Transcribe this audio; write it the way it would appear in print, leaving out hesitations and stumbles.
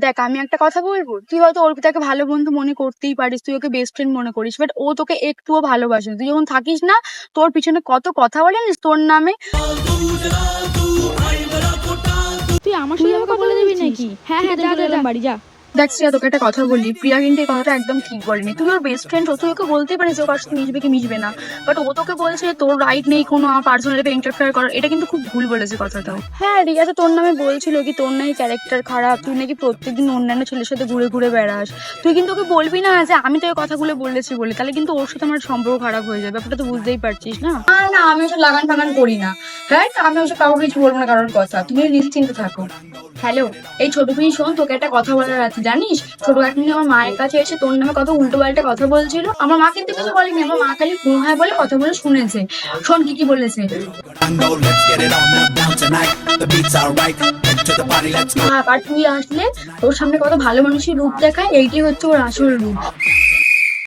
দেখ আমি একটা কথা বলবো, তুই হয়তো অর্পিতাকে ভালো বন্ধু মনে করতেই পারিস, তুই ওকে বেস্ট ফ্রেন্ড মনে করিস, বাট ও তোকে একটুও ভালোবাসে না। তুই যখন থাকিস না, তোর পিছনে কত কথা বলে জানিস তোর নামে। তুই আমার সাথে আমাকে বলে দিবি নাকি? হ্যাঁ হ্যাঁ, যা যা বাড়ি যা। দেখ শ্রেয়া, তোকে একটা কথা বলি, প্রিয়া কিন্তু এই কথাটা একদম ঠিক বলেনি। তুই ওর বেস্ট ফ্রেন্ড, তুই ওকে বলতেই পারিস যে ও কার সাথে মিশবে কি মিশবে না, বাট ও তোকে বলছে তোর রাইট নেই কোনো আমার পার্সোনাল লাইফে ইন্টারফেয়ার করার। এটা কিন্তু খুব ভুল বলেছে কথাটা। হ্যাঁ, রিয়া তো তোর নামে বলছিল কি তোর নাকি ক্যারেক্টার খারাপ, তুই নাকি প্রত্যেকদিন অন্যান্য ছেলের সাথে ঘুরে ঘুরে বেড়াস। তুই কিন্তু ওকে বলবি না যে আমি তো এই কথাগুলো বলেছি বলে, তাহলে কিন্তু ওর সাথে আমার সম্পর্ক খারাপ হয়ে যাবে। ব্যাপারটা তো বুঝতেই পারছিস না। না, আমি ওসব লাগান ফাগান করি না। হ্যাঁ, আমি ওসব কাউকে কিছু বলবো না, কারোর কথা। তুমি নিশ্চিন্ত থাকো। হ্যালো, এই ছোট ভাই শোন, তোকে একটা কথা বলার আছে জানিস। ছোট একদিন আমার মায়ের কাছে এসে তোর নামে কত উল্টো পাল্টা কথা বলছিল। আমার মা কিন্তু কিছু বলেনি, আমার মা খালি হুঁ হ্যাঁ বলে কথাগুলো শুনেছে। শোন কি কি বলেছে। আর তুই আসলে তোর সামনে কত ভালো মানুষের রূপ দেখায়, এইটাই হচ্ছে ওর আসল রূপ।